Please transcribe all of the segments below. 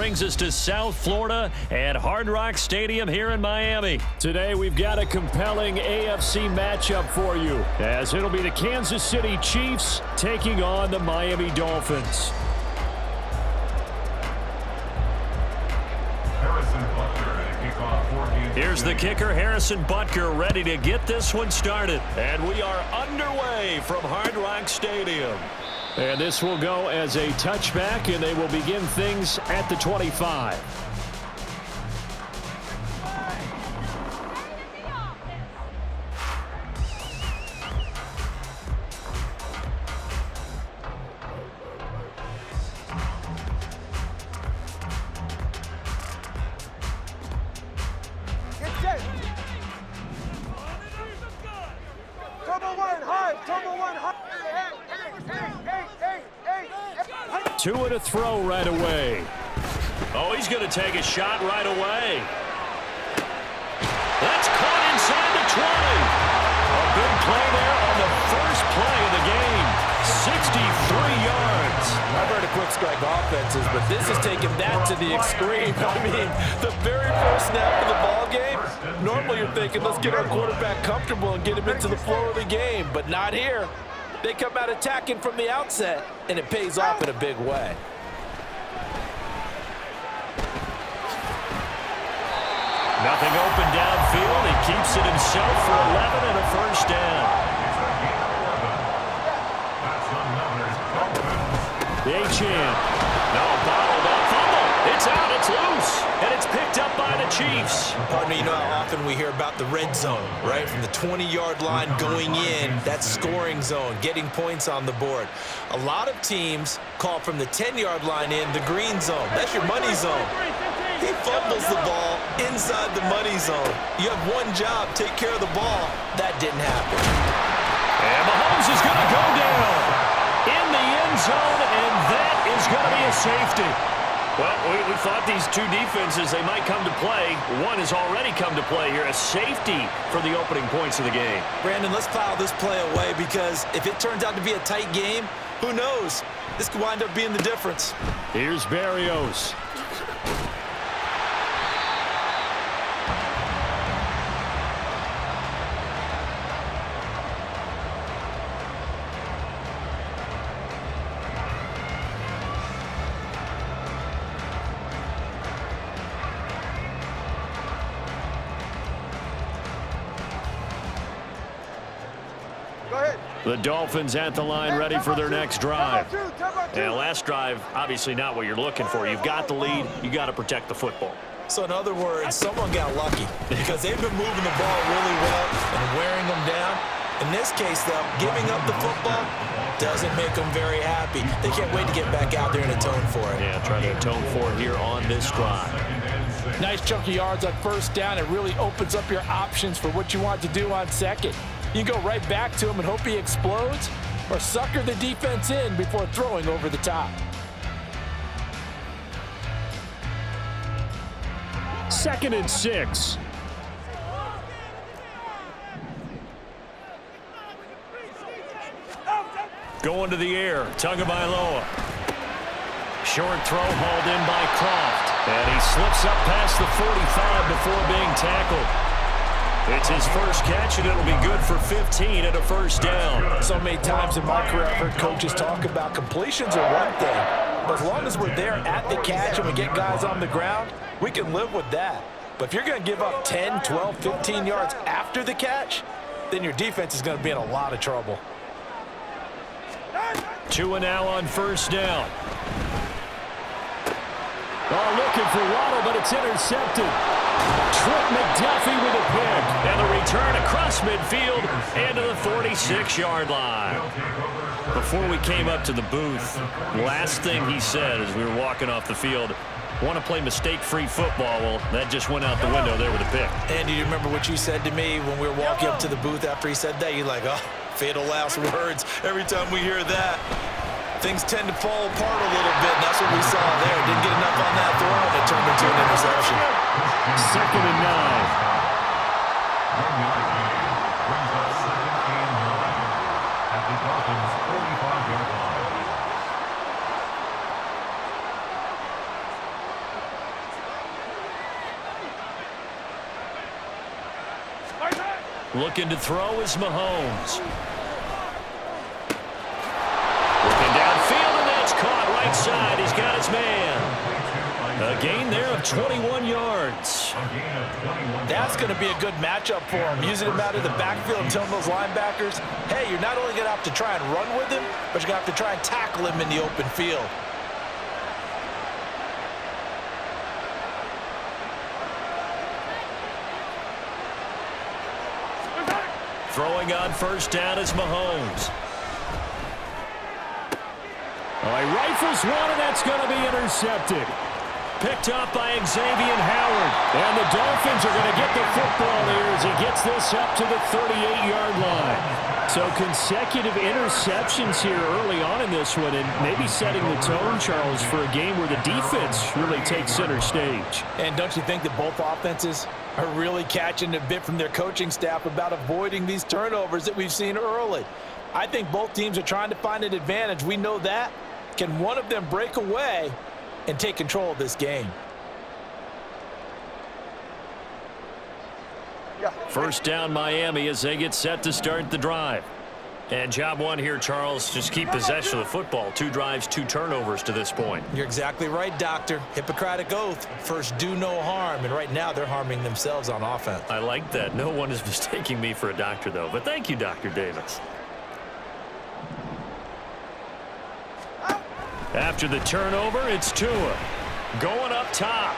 brings us to South Florida at Hard Rock Stadium here in Miami. Today we've got a compelling AFC matchup for you, as it'll be the Kansas City Chiefs taking on the Miami Dolphins. Here's the kicker, Harrison Butker, ready to get this one started. And we are underway from Hard Rock Stadium. And this will go as a touchback, and they will begin things at the 25. Two and a throw right away. Oh, he's going to take a shot right away. That's caught inside the 20. A big play there on the first play of the game. 63 yards. I've heard of quick strike offenses, but this is taking that to the extreme. I mean, the very first snap of the ball game, normally you're thinking, let's get our quarterback comfortable and get him into the flow of the game, but not here. They come out attacking from the outset, and it pays off in a big way. Nothing open downfield. He keeps it himself for 11 and a first down. The H-hand. No, bottled up. Fumble. It's out. It's loose. And it's picked up by the Chiefs. Partner, you know how often we hear about the red zone, right? From the 20-yard line going in, that scoring zone, getting points on the board. A lot of teams call from the 10-yard line in the green zone. That's your money zone. He fumbles the ball inside the money zone. You have one job, take care of the ball. That didn't happen. And Mahomes is going to go down in the end zone, and that is going to be a safety. Well, we thought these two defenses, they might come to play. One has already come to play here, a safety for the opening points of the game. Brandon, let's file this play away, because if it turns out to be a tight game, who knows? This could wind up being the difference. Here's Berrios. The Dolphins at the line, ready for their next drive. And last drive, obviously not what you're looking for. You've got the lead. You got to protect the football. So in other words, someone got lucky, because they've been moving the ball really well and wearing them down. In this case, though, giving up the football doesn't make them very happy. They can't wait to get back out there and atone for it. Yeah, trying to atone for it here on this drive. Nice chunk of yards on first down. It really opens up your options for what you want to do on second. You can go right back to him and hope he explodes, or sucker the defense in before throwing over the top. Second and 6. Going to the air, Tagovailoa. Short throw hauled in by Croft. And he slips up past the 45 before being tackled. It's his first catch, and it'll be good for 15 and a first down. So many times in my career, I've heard coaches talk about completions are one thing. But as long as we're there at the catch and we get guys on the ground, we can live with that. But if you're going to give up 10, 12, 15 yards after the catch, then your defense is going to be in a lot of trouble. 2 and now on first down. Oh, looking for Waddle, but it's intercepted. Trent McDuffie with a pick. And the return across midfield and to the 46-yard line. Before we came up to the booth, last thing he said as we were walking off the field, want to play mistake-free football. Well, that just went out the window there with a pick. Andy, do you remember what you said to me when we were walking up to the booth after he said that? You're like, oh, fatal last words. Every time we hear that, things tend to fall apart a little bit, and that's what we saw there. Didn't get enough on that throw, and it turned into an interception. Second and 9. Looking to throw is Mahomes. Looking downfield, and that's caught right side. He's got his man. A gain there of 21 yards. That's going to be a good matchup for him. Using him out of the backfield and telling those linebackers, hey, you're not only going to have to try and run with him, but you're going to have to try and tackle him in the open field. Throwing on first down is Mahomes. Oh, he rifles one, and that's going to be intercepted. Picked up by Xavier Howard. And the Dolphins are going to get the football here as he gets this up to the 38-yard line. So consecutive interceptions here early on in this one, and maybe setting the tone, Charles, for a game where the defense really takes center stage. And don't you think that both offenses are really catching a bit from their coaching staff about avoiding these turnovers that we've seen early? I think both teams are trying to find an advantage. We know that. Can one of them break away and take control of this game? First down Miami as they get set to start the drive. And job one here, Charles, just keep possession of the football. 2 drives, 2 turnovers to this point. You're exactly right, Doctor. Hippocratic oath. First, do no harm. And right now, they're harming themselves on offense. I like that. No one is mistaking me for a doctor, though. But thank you, Dr. Davis. After the turnover, it's Tua. Going up top.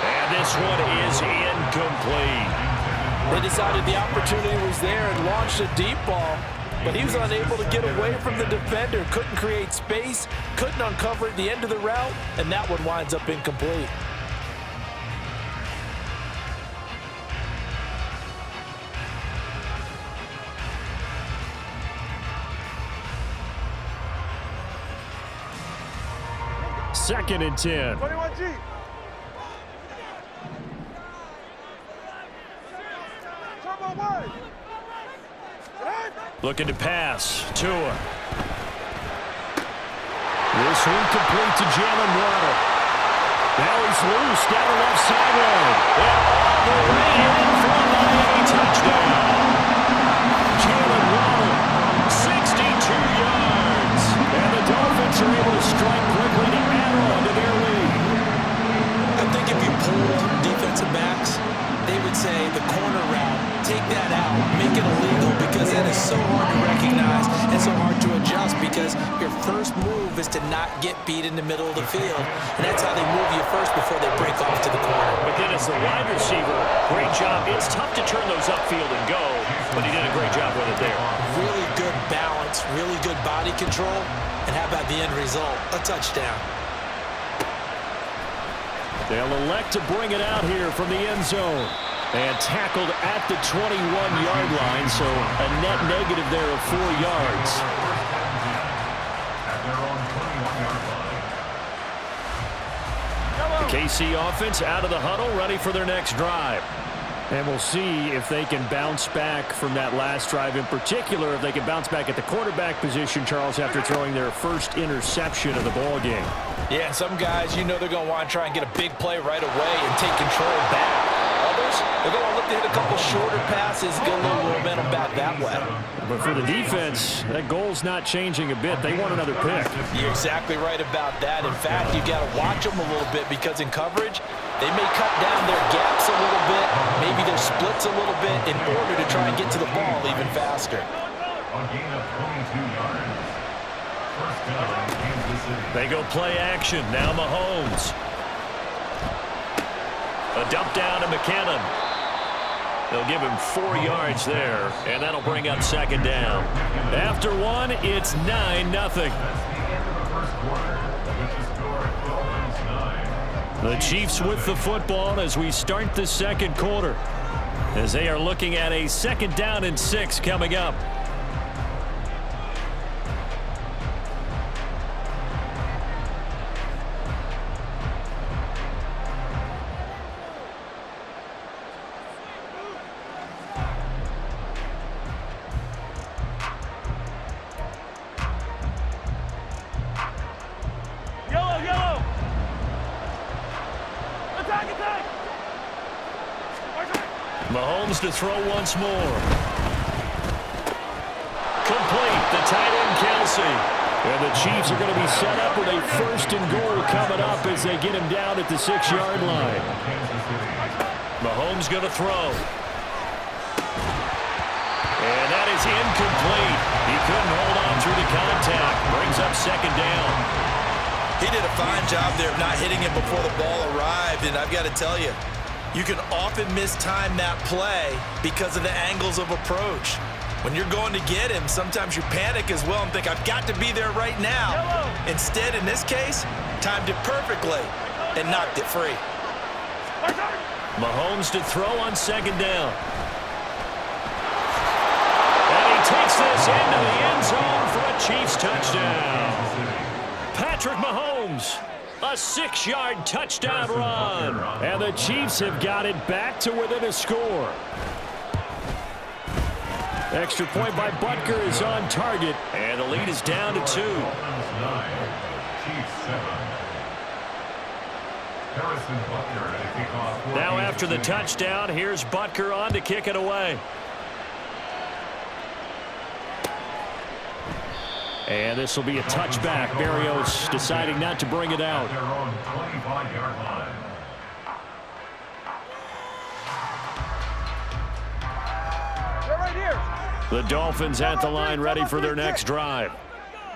And this one is incomplete. They decided the opportunity was there and launched a deep ball, but he was unable to get away from the defender. Couldn't create space, couldn't uncover at the end of the route, and that one winds up incomplete. Second and 10. 21G. Looking to pass. Tua. This one complete to Jalen Waddle. Now he's loose down the left sideline. And all the way in for a Miami touchdown. Jalen Waddle, 62 yards. And the Dolphins are able to strike quickly to add on to their lead. I think if you pulled defensive backs, they would say the corner route, take that out, make it illegal, because that is so hard to recognize and so hard to adjust, because your first move is to not get beat in the middle of the field. And that's how they move you first before they break off to the corner. But then as the wide receiver, great job. It's tough to turn those upfield and go, but he did a great job with it there. Really good balance, really good body control, and how about the end result? A touchdown. They'll elect to bring it out here from the end zone. And tackled at the 21-yard line, so a net negative there of 4 yards. The KC offense out of the huddle, ready for their next drive. And we'll see if they can bounce back from that last drive, in particular if they can bounce back at the quarterback position, Charles, after throwing their first interception of the ball game. Yeah, some guys, you know they're going to want to try and get a big play right away and take control back. Others, they're going to look to hit a couple shorter passes, get a little momentum back that way. But for the defense, that goal's not changing a bit. They want another pick. You're exactly right about that. In fact, you got to watch them a little bit, because in coverage, they may cut down their gaps a little bit, maybe their splits a little bit, in order to try and get to the ball even faster. They go play action. Now Mahomes. A dump down to McKinnon. They'll give him 4 yards there, and that'll bring up second down. After one, it's 9-0. The Chiefs with the football as we start the second quarter, as they are looking at a 2nd down and 6 coming up. Mahomes to throw once more. Complete. The tight end, Kelsey. And the Chiefs are going to be set up with a 1st and goal coming up as they get him down at the 6-yard line. Mahomes going to throw. And that is incomplete. He couldn't hold on through the contact. Brings up 2nd down. He did a fine job there of not hitting it before the ball arrived, and I've got to tell you, you can often mistime that play because of the angles of approach. When you're going to get him, sometimes you panic as well and think, I've got to be there right now. Instead, in this case, timed it perfectly and knocked it free. Mahomes to throw on 2nd down. And he takes this into the end zone for a Chiefs touchdown. Patrick Mahomes, a 6-yard touchdown run. And the Chiefs have got it back to within a score. Extra point by Butker is on target, and the lead is down to 2. Now after the touchdown, here's Butker on to kick it away. And this will be a touchback. Berrios deciding not to bring it out. The Dolphins at the line, ready for their next drive.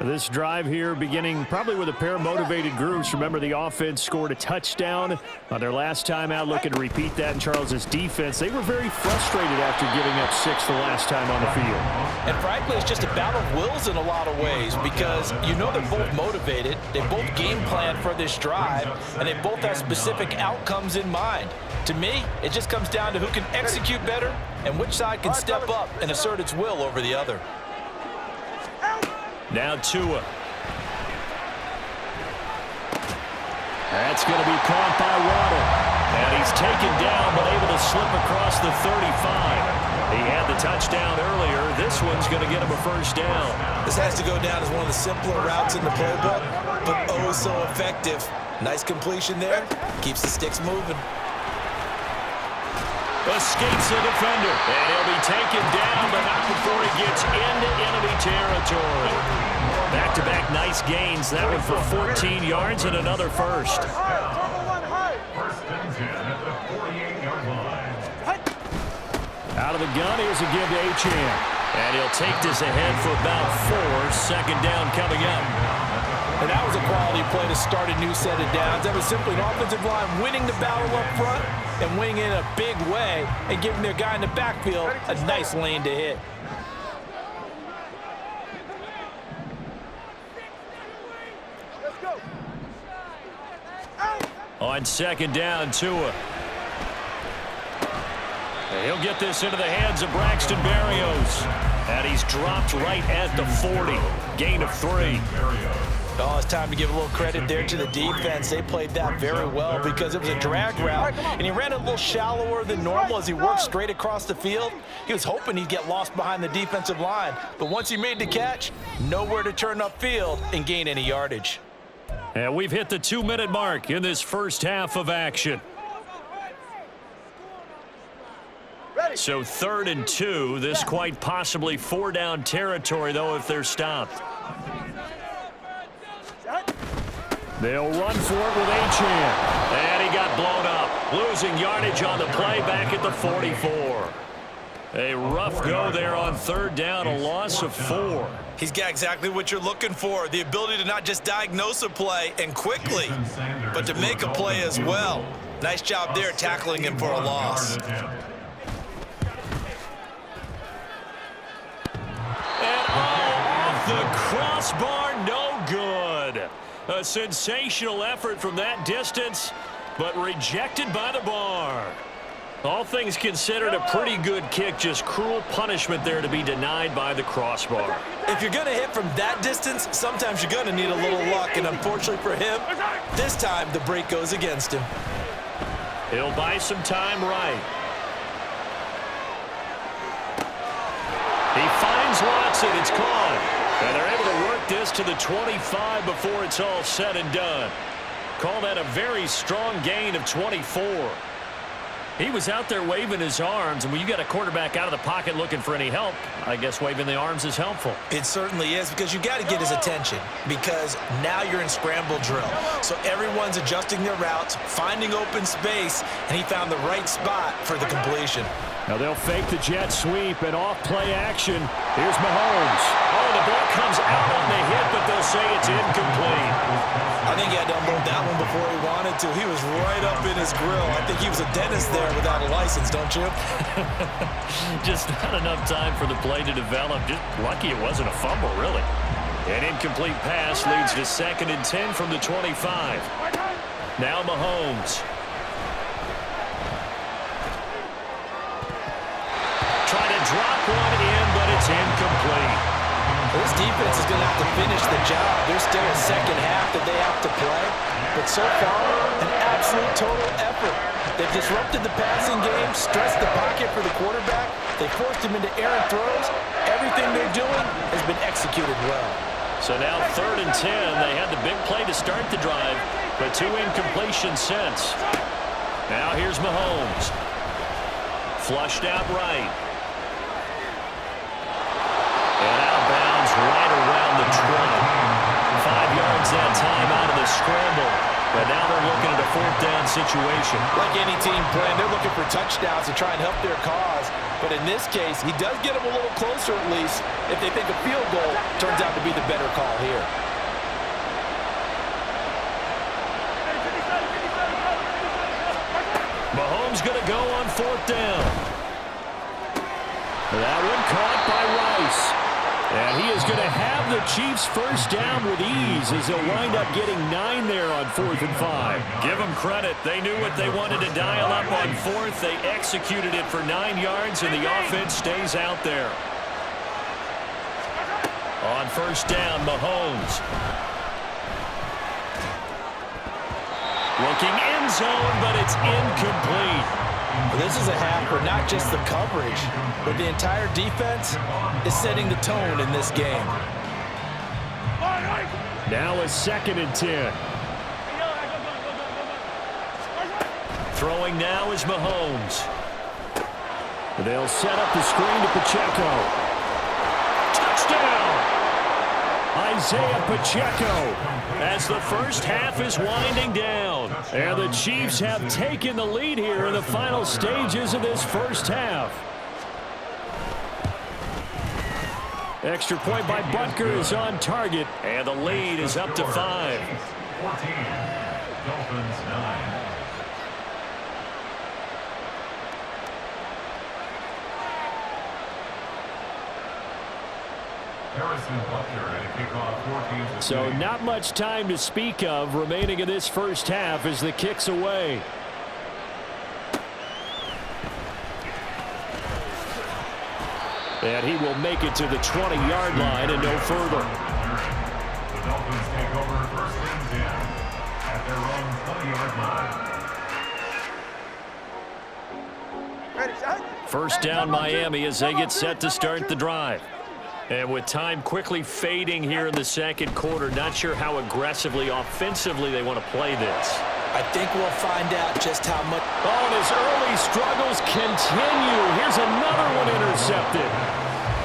This drive here beginning probably with a pair of motivated groups. Remember, the offense scored a touchdown on their last time out. Looking to repeat that in Charles's defense. They were very frustrated after giving up 6 the last time on the field. And frankly, it's just a battle of wills in a lot of ways because you know they're both motivated. They both game plan for this drive, and they both have specific outcomes in mind. To me, it just comes down to who can execute better and which side can step up and assert its will over the other. Now Tua. That's going to be caught by Waddle. And he's taken down but able to slip across the 35. He had the touchdown earlier. This one's going to get him a 1st down. This has to go down as one of the simpler routes in the playbook, but oh so effective. Nice completion there. Keeps the sticks moving. Escapes the defender, and he'll be taken down, but not before he gets into enemy territory. Back-to-back nice gains. That one for 14 yards and another 1st. Out of the gun, here's a give to Achane. And he'll take this ahead for about 4. 2nd down coming up. And that was a quality play to start a new set of downs. That was simply an offensive line winning the battle up front and winning in a big way and giving their guy in the backfield a nice lane to hit. On 2nd down, Tua. And he'll get this into the hands of Braxton Berrios. And he's dropped right at the 40. Gain of 3. Oh, it's time to give a little credit there to the defense. They played that very well because it was a drag route, and he ran a little shallower than normal as he worked straight across the field. He was hoping he'd get lost behind the defensive line, but once he made the catch, nowhere to turn upfield and gain any yardage. And we've hit the 2-minute mark in this first half of action. So 3rd and 2. This quite possibly 4-down territory, though, if they're stopped. They'll run for it with Achane. And he got blown up. Losing yardage on the play back at the 44. A rough go there on 3rd down, a loss of 4. He's got exactly what you're looking for, the ability to not just diagnose a play and quickly, but to make a play as well. Nice job there tackling him for a loss. And off the crossbar, no good. A sensational effort from that distance, but rejected by the bar. All things considered, a pretty good kick, just cruel punishment there to be denied by the crossbar. If you're going to hit from that distance, sometimes you're going to need a little luck, and unfortunately for him, this time the break goes against him. He'll buy some time right. He finds Watson, it's caught. And they're able to work this to the 25 before it's all said and done. Call that a very strong gain of 24. He was out there waving his arms, and when you got a quarterback out of the pocket looking for any help, I guess waving the arms is helpful. It certainly is, because you got to get his attention, because now you're in scramble drill. So everyone's adjusting their routes, finding open space, and he found the right spot for the completion. Now they'll fake the jet sweep and off play action. Here's Mahomes. Oh, the ball comes out on the hit, but they'll say it's incomplete. I think he had to unload that one before he wanted to. He was right up in his grill. I think he was a dentist there without a license, don't you? Just not enough time for the play to develop. Just lucky it wasn't a fumble, really. An incomplete pass leads to 2nd and 10 from the 25. Now Mahomes. Trying to drop one in, but it's incomplete. This defense is going to have to finish the job. There's still a second half that they have to play. But so far, an absolute total effort. They've disrupted the passing game, stressed the pocket for the quarterback. They forced him into errant throws. Everything they're doing has been executed well. So now 3rd and 10. They had the big play to start the drive, but 2 incompletions since. Now here's Mahomes. Flushed out right. And out of bounds right around the 20. 5 yards that time out of the scramble. But now they're looking at a 4th down situation. Like any team playing, they're looking for touchdowns to try and help their cause. But in this case, he does get them a little closer at least if they think a field goal turns out to be the better call here. Mahomes going to go on 4th down. That one caught by Rice. And he is going to have the Chiefs first down with ease as they'll wind up getting 9 there on 4th and 5. Give them credit. They knew what they wanted to dial up on 4th. They executed it for 9 yards, and the offense stays out there. On 1st down, Mahomes. Looking end zone, but it's incomplete. This is a half where not just the coverage, but the entire defense is setting the tone in this game. Now a 2nd and 10. Throwing now is Mahomes. They'll set up the screen to Pacheco. Touchdown! Isaiah Pacheco as the first half is winding down. And the Chiefs have taken the lead here in the final stages of this first half. Extra point by Butker is on target, and the lead is up to 5. 14, Dolphins 9. So not much time to speak of remaining in this first half as the kick's away. And he will make it to the 20-yard line and no further. The Dolphins take over 1st and 10 at their own 20-yard line. First down Miami as they get set to start the drive. And with time quickly fading here in the 2nd quarter, not sure how aggressively, offensively they want to play this. I think we'll find out just how much. Oh, and his early struggles continue. Here's another one intercepted.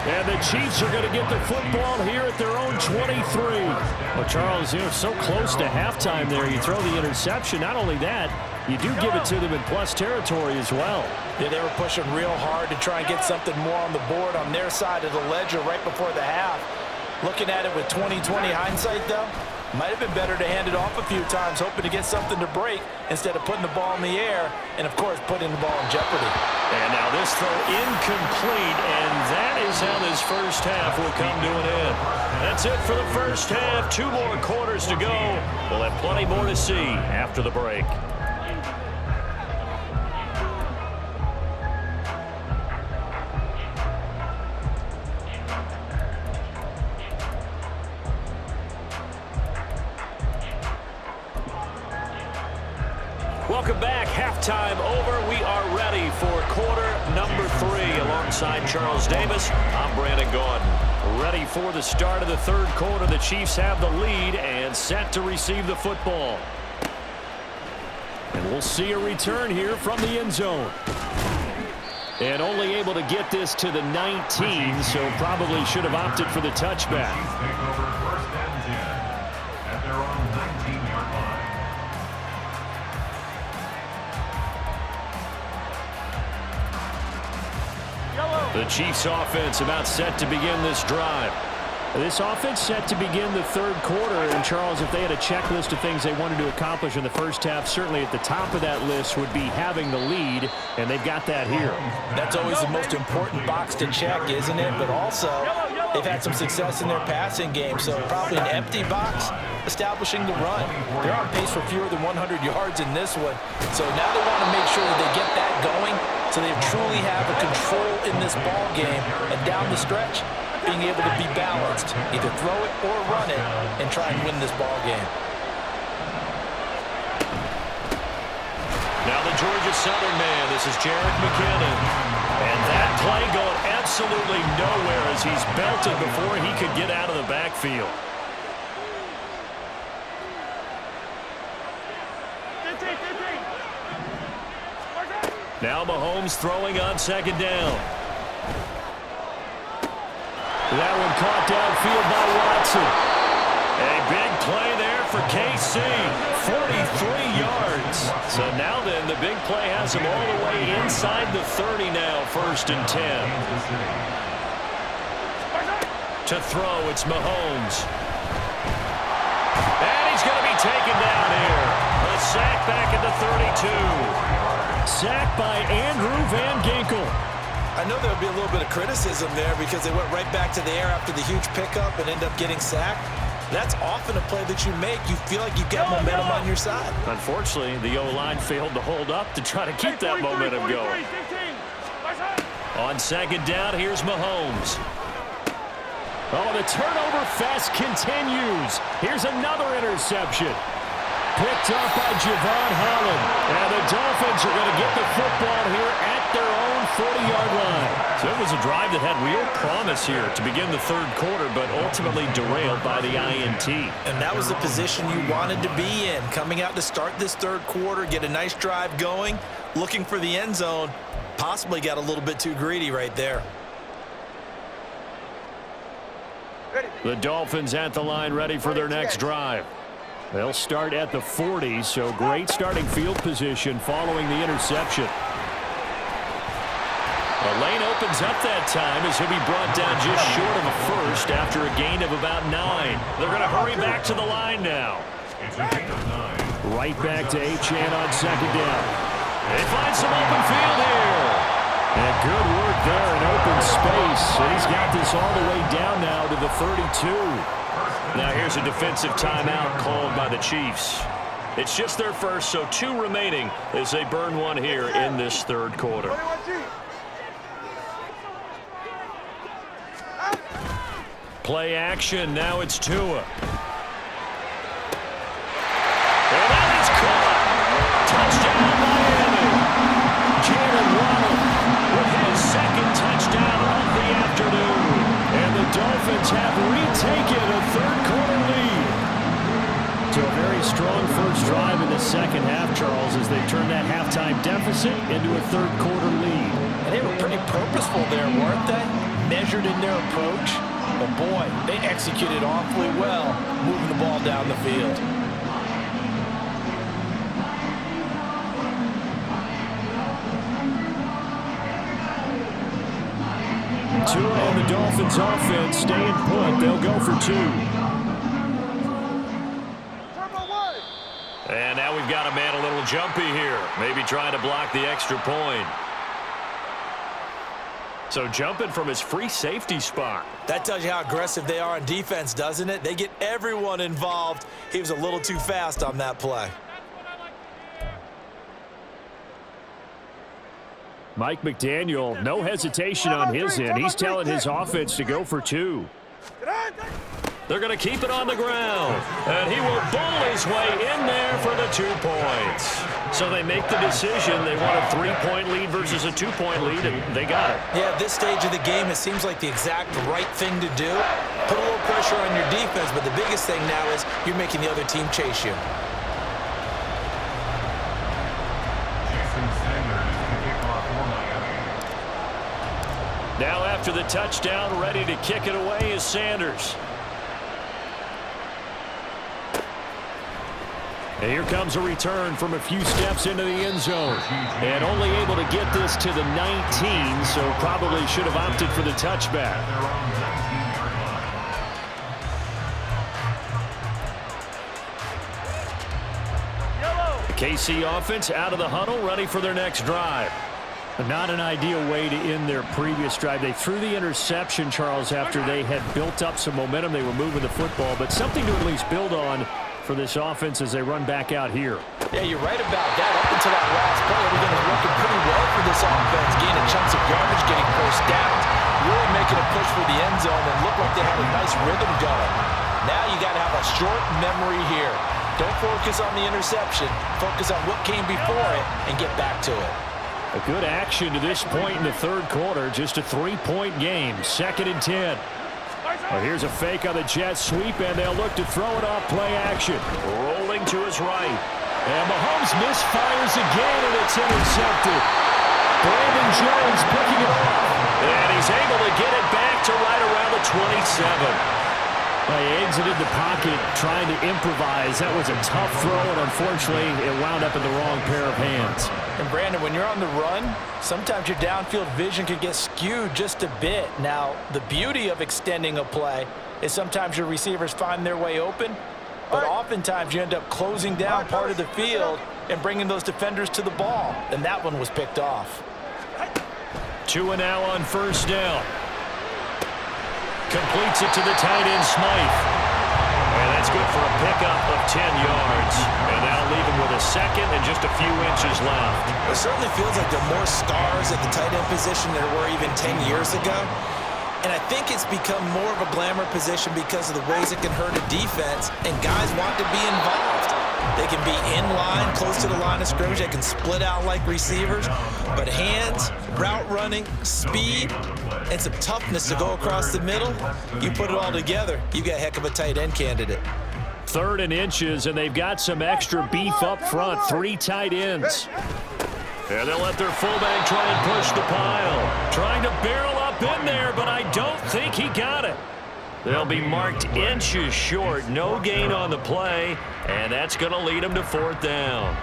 And the Chiefs are going to get the football here at their own 23. Well, Charles, you know, so close to halftime there. You throw the interception. Not only that, you do give it to them in plus territory as well. Yeah, they were pushing real hard to try and get something more on the board on their side of the ledger right before the half. Looking at it with 20/20 hindsight, though, might have been better to hand it off a few times, hoping to get something to break instead of putting the ball in the air and, of course, putting the ball in jeopardy. And now this throw incomplete, and that is how this first half will come to an end. That's it for the first half. 2 more quarters to go. We'll have plenty more to see after the break. Welcome back. Halftime over. We are ready for quarter number 3. Alongside Charles Davis, I'm Brandon Gordon. Ready for the start of the 3rd quarter. The Chiefs have the lead and set to receive the football. And we'll see a return here from the end zone. And only able to get this to the 19, so probably should have opted for the touchback. Take over first and 10 at their own 19-yard line. The Chiefs offense about set to begin this drive. This offense set to begin the third quarter, and Charles, if they had a checklist of things they wanted to accomplish in the first half, certainly at the top of that list would be having the lead, and they've got that here. That's always the most important box to check, isn't it? But also, they've had some success in their passing game, so probably an empty box establishing the run. They're on pace for fewer than 100 yards in this one, so now they want to make sure that they get that going so they truly have a control in this ball game, and down the stretch, being able to be balanced, either throw it or run it, and try and win this ball game. Now the Georgia Southern man, this is Jarek McKinnon. And that play going absolutely nowhere as he's belted before he could get out of the backfield. Now Mahomes throwing on second down. That one caught downfield by Watson. A big play there for KC. 43 yards. So now then, the big play has him all the way inside the 30 now, 1st and 10. To throw, it's Mahomes. And he's going to be taken down here. A sack back at the 32. Sacked by Andrew Van Ginkel. I know there'll be a little bit of criticism there because they went right back to the air after the huge pickup and ended up getting sacked. That's often a play that you make. You feel like you've got momentum on your side. Unfortunately, the O-line failed to hold up to try to keep that momentum going. On second down, here's Mahomes. Oh, the turnover fest continues. Here's another interception. Picked up by Javon Holland. And the Dolphins are going to get the football here at their own 40-yard line. So it was a drive that had real promise here to begin the third quarter, but ultimately derailed by the INT. And that was the position you wanted to be in. Coming out to start this third quarter, get a nice drive going, looking for the end zone. Possibly got a little bit too greedy right there. The Dolphins at the line ready for their next drive. They'll start at the 40, so great starting field position following the interception. The lane opens up that time as he'll be brought down just short of a first after a gain of about 9. They're going to hurry back to the line now. It's a gain of 9. Right back to H2H on second down. They find some open field here. And good work there in open space. And he's got this all the way down now to the 32. Now here's a defensive timeout called by the Chiefs. It's just their first, so 2 remaining as they burn one here in this third quarter. Play action, now it's Tua. And that is caught. Touchdown, Miami. Jalen Waddle with his second touchdown of the afternoon. And the Dolphins have retaken a third quarter lead. To a very strong first drive in the second half, Charles, as they turn that halftime deficit into a third quarter lead. And they were pretty purposeful there, weren't they? Measured in their approach. But boy, they executed awfully well, moving the ball down the field. Tua and the Dolphins offense staying put. They'll go for 2. And now we've got a man a little jumpy here. Maybe trying to block the extra point. So jumping from his free safety spot. That tells you how aggressive they are on defense, doesn't it? They get everyone involved. He was a little too fast on that play. Mike McDaniel, no hesitation on his end. He's telling his offense to go for 2. They're going to keep it on the ground. And he will bull his way in there for the 2 points. So they make the decision. They want a 3-point lead versus a 2-point lead, and they got it. Yeah, at this stage of the game, it seems like the exact right thing to do. Put a little pressure on your defense, but the biggest thing now is you're making the other team chase you. Now after the touchdown, ready to kick it away is Sanders. And here comes a return from a few steps into the end zone. And only able to get this to the 19, so probably should have opted for the touchback. The KC offense out of the huddle, ready for their next drive. Not an ideal way to end their previous drive. They threw the interception, Charles, after they had built up some momentum. They were moving the football, but something to at least build on for this offense as they run back out here. Yeah, you're right about that. Up until that last play, everything was working pretty well for this offense, gaining chunks of yardage, getting first downs, really making a push for the end zone, and looked like they had a nice rhythm going. Now you got to have a short memory here. Don't focus on the interception. Focus on what came before it and get back to it. A good action to this point in the third quarter. Just a 3-point game. 2nd and 10. Well, here's a fake on the jet sweep, and they'll look to throw it off play action. Rolling to his right. And Mahomes misfires again, and it's intercepted. Brandon Jones picking it off. And he's able to get it back to right around the 27. Well, he exited the pocket trying to improvise. That was a tough throw, and unfortunately, it wound up in the wrong pair of hands. And Brandon, when you're on the run, sometimes your downfield vision could get skewed just a bit. Now, the beauty of extending a play is sometimes your receivers find their way open, but oftentimes you end up closing down part of the field and bringing those defenders to the ball, and that one was picked off. 2 now on first down. Completes it to the tight end, Smythe. And that's good for a pickup of 10 yards. And that'll leave him with a second and just a few inches left. It certainly feels like there are more stars at the tight end position than there were even 10 years ago. And I think it's become more of a glamour position because of the ways it can hurt a defense, and guys want to be involved. They can be in line, close to the line of scrimmage. They can split out like receivers. But hands, route running, speed, and some toughness to go across the middle, you put it all together, you got a heck of a tight end candidate. 3rd and inches, and they've got some extra beef up front. 3 tight ends. And they'll let their fullback try and push the pile. Trying to barrel up in there, but I don't think he got it. They'll be marked inches short. No gain on the play, and that's going to lead them to 4th down.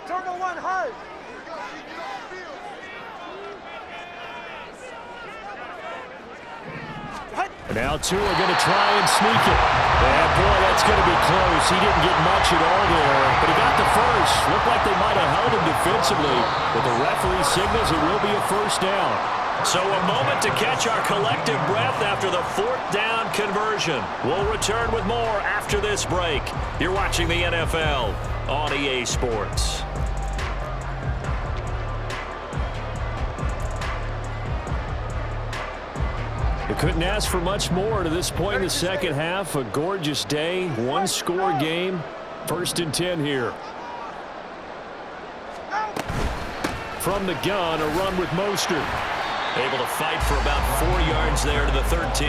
Turbo one high. And now Tua going to try and sneak it. And boy, that's going to be close. He didn't get much at all there, but he got the first. Looked like they might have held him defensively. But the referee signals it will be a first down. So a moment to catch our collective breath after the 4th down conversion. We'll return with more after this break. You're watching the NFL on EA Sports. You couldn't ask for much more to this point in the second half. A gorgeous day, 1-score game. 1st and 10 here. From the gun, a run with Mostert. Able to fight for about 4 yards there to the 13.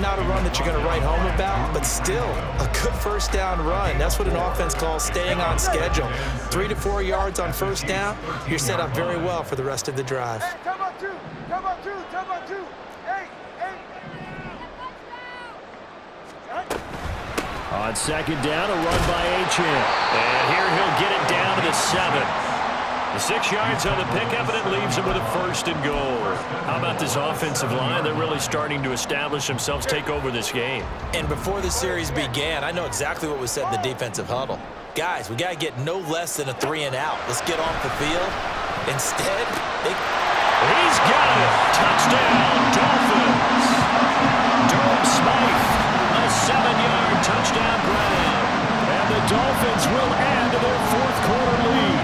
Not a run that you're going to write home about, but still a good first down run. That's what an offense calls staying on schedule. 3 to 4 yards on first down, you're set up very well for the rest of the drive. Hey, come on two. On 2nd down, a run by H2H. And here he'll get it down to the 7. The 6 yards on the pickup, and it leaves him with a 1st and goal. How about this offensive line? They're really starting to establish themselves, take over this game. And before the series began, I know exactly what was said in the defensive huddle. Guys, we got to get no less than a 3 and out. Let's get off the field. Instead, he's got it. Touchdown, Dolphins. Durham Smythe, a 7-yard touchdown grab. And the Dolphins will add to their 4th quarter lead.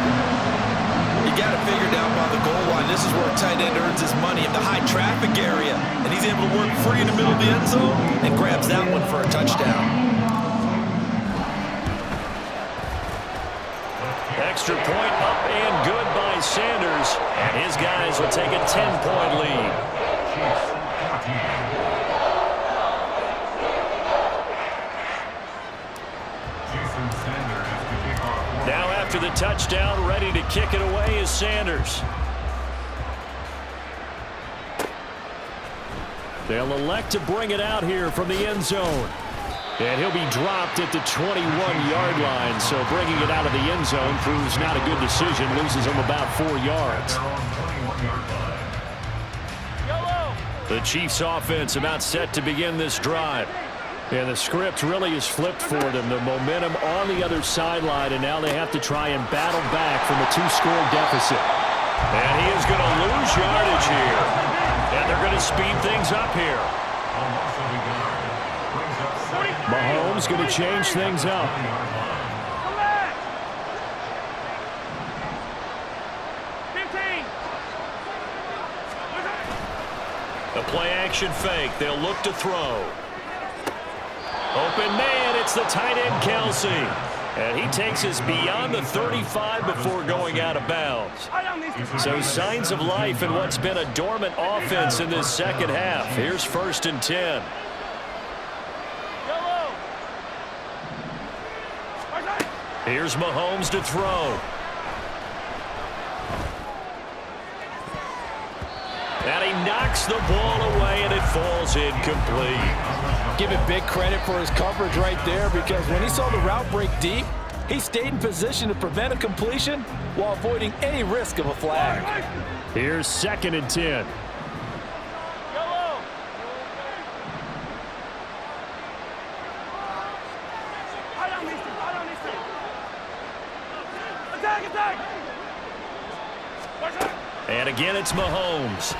You got to figure down by the goal line. This is where a tight end earns his money in the high traffic area. And he's able to work free in the middle of the end zone and grabs that one for a touchdown. Extra point up and good by Sanders. And his guys will take a 10-point lead. touchdown, ready to kick it away is Sanders. They'll elect to bring it out here from the end zone. And he'll be dropped at the 21-yard line, so bringing it out of the end zone proves not a good decision. Loses him about 4 yards. The Chiefs offense about set to begin this drive. And the script really is flipped for them. The momentum on the other sideline, and now they have to try and battle back from a 2-score deficit. And he is going to lose yardage here. And they're going to speed things up here. Mahomes going to change things up. A play-action fake. They'll look to throw. Open man, it's the tight end, Kelsey. And he takes us beyond the 35 before going out of bounds. So signs of life in what's been a dormant offense in this second half. Here's 1st and 10. Here's Mahomes to throw. And he knocks the ball away, and it falls incomplete. Give it big credit for his coverage right there, because when he saw the route break deep, he stayed in position to prevent a completion while avoiding any risk of a flag. Here's 2nd and 10. And again, it's Mahomes.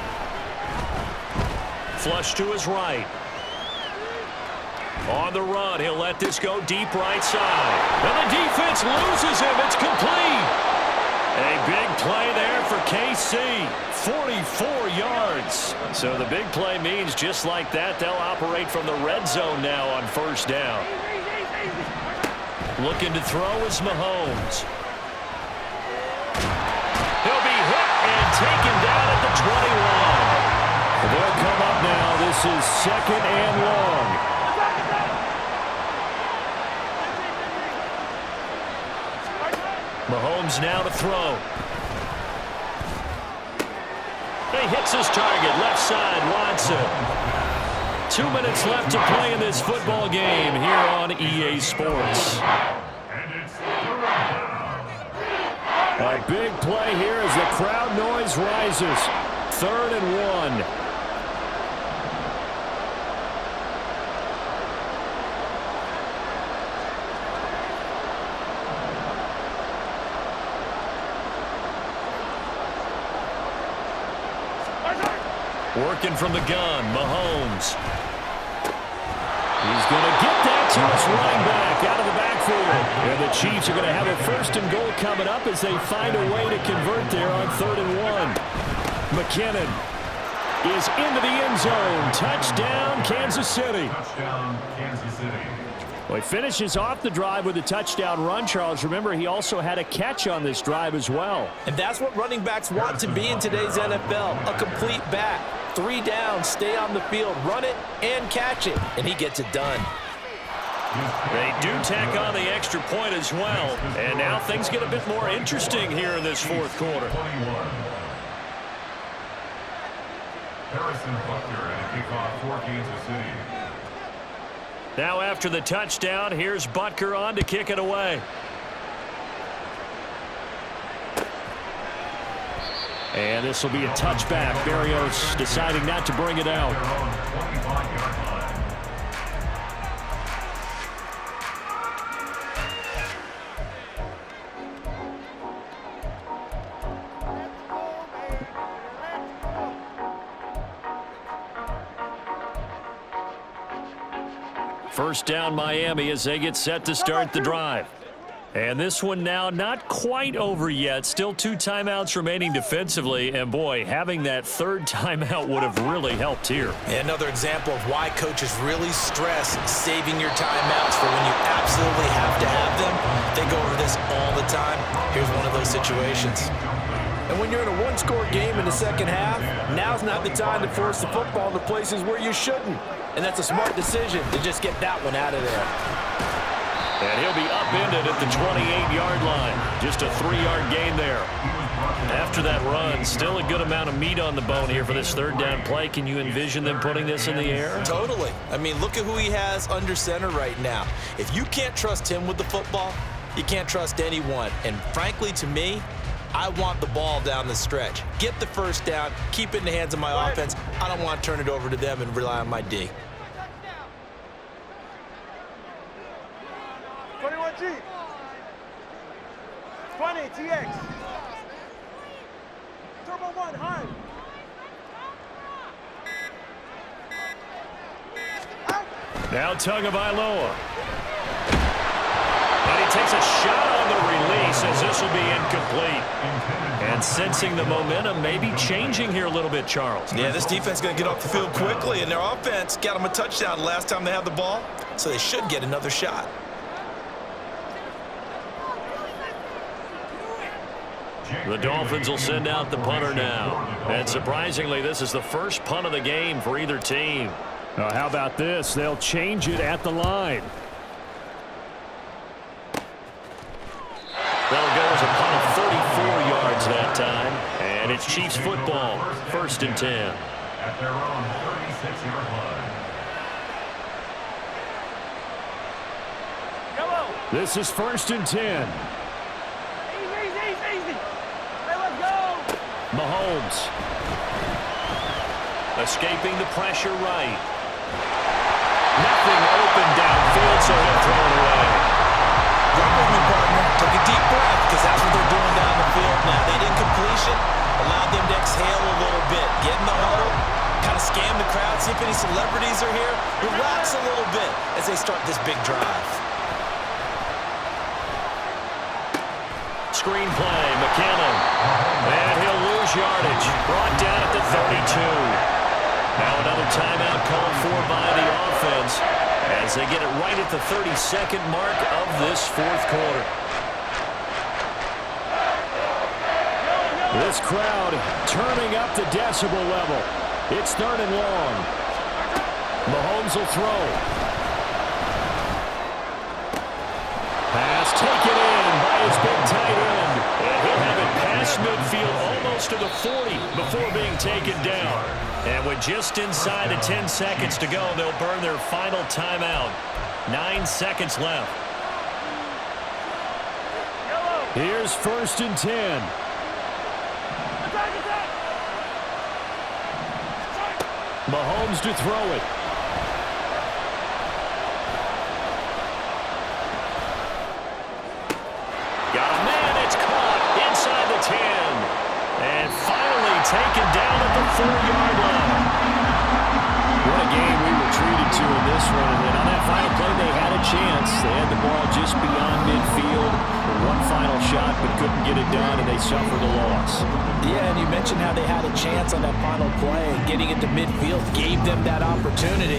Flush to his right. On the run, he'll let this go deep right side. And the defense loses him. It's complete. A big play there for KC. 44 yards. So the big play means just like that, they'll operate from the red zone now on 1st down. Looking to throw is Mahomes. He'll be hit and taken down at the 21. They'll come up now. This is 2nd and long. Mahomes now to throw. He hits his target, left side, Watson. 2 minutes left to play in this football game here on EA Sports. A big play here as the crowd noise rises. 3rd and 1. Working from the gun, Mahomes. He's going to get that to his running back out of the backfield. And the Chiefs are going to have a 1st and goal coming up as they find a way to convert there on 3rd and 1. McKinnon is into the end zone. Touchdown, Kansas City. Touchdown, Kansas City. Well, he finishes off the drive with a touchdown run, Charles. Remember, he also had a catch on this drive as well. And that's what running backs want to be in today's NFL, a complete back. 3 downs, stay on the field, run it, and catch it, and he gets it done. They do tack on the extra point as well, and now things get a bit more interesting here in this 4th quarter. 21. Harrison Butker and a kickoff for Kansas City. Now after the touchdown, here's Butker on to kick it away. And this will be a touchback. Berrios deciding not to bring it out. First down, Miami, as they get set to start the drive. And this one now not quite over yet. Still 2 timeouts remaining defensively. And, boy, having that 3rd timeout would have really helped here. Another example of why coaches really stress saving your timeouts for when you absolutely have to have them. They go over this all the time. Here's one of those situations. And when you're in a 1-score game in the second half, now's not the time to force the football into places where you shouldn't. And that's a smart decision to just get that one out of there. And he'll be upended at the 28-yard line. Just a 3-yard gain there. After that run, still a good amount of meat on the bone here for this third down play. Can you envision them putting this in the air? Totally. I mean, look at who he has under center right now. If you can't trust him with the football, you can't trust anyone. And frankly, to me, I want the ball down the stretch. Get the first down, keep it in the hands of my offense. I don't want to turn it over to them and rely on my D. 21G. 20 TX. Turbo 1 high. Now Tagovailoa. And he takes a shot on the release as this will be incomplete. And sensing the momentum maybe changing here a little bit, Charles. Yeah, this defense is going to get off the field quickly, and their offense got them a touchdown last time they had the ball, so they should get another shot. The Dolphins will send out the punter now. And surprisingly, this is the first punt of the game for either team. How about this? They'll change it at the line. That'll go as a punt of 34 yards that time. And it's Chiefs football, 1st and 10. At their own 36-yard line. This is 1st and 10. Easy. Hey, let's go. Mahomes. Escaping the pressure right. Nothing open downfield, so he'll throw it away. Work with me, partner. Take a deep breath, because that's what they're doing down the field now. That incompletion allowed them to exhale a little bit. Get in the huddle, kind of scan the crowd, see if any celebrities are here. Relax a little bit as they start this big drive. Screen play, McKinnon. And he'll lose yardage. Brought down at the 32. Now another timeout called for by the offense as they get it right at the 32nd mark of this fourth quarter. This crowd turning up the decibel level. It's 3rd and long. Mahomes will throw. Pass taken in by his big tight end. And he'll have it past midfield almost to the 40 before being taken down. And with just inside of 10 seconds to go, they'll burn their final timeout. 9 seconds left. Here's 1st and 10. Mahomes to throw it. Got a man, it's caught inside the 10. And finally taken down at the 4-yard line. What a game we were treated to in this one. And then on that final play, they had a chance. They had the ball just beyond midfield. One final shot, but couldn't get it done, and they suffered a loss. Yeah, and you mentioned how they had a chance on that final play, and getting it to midfield gave them that opportunity.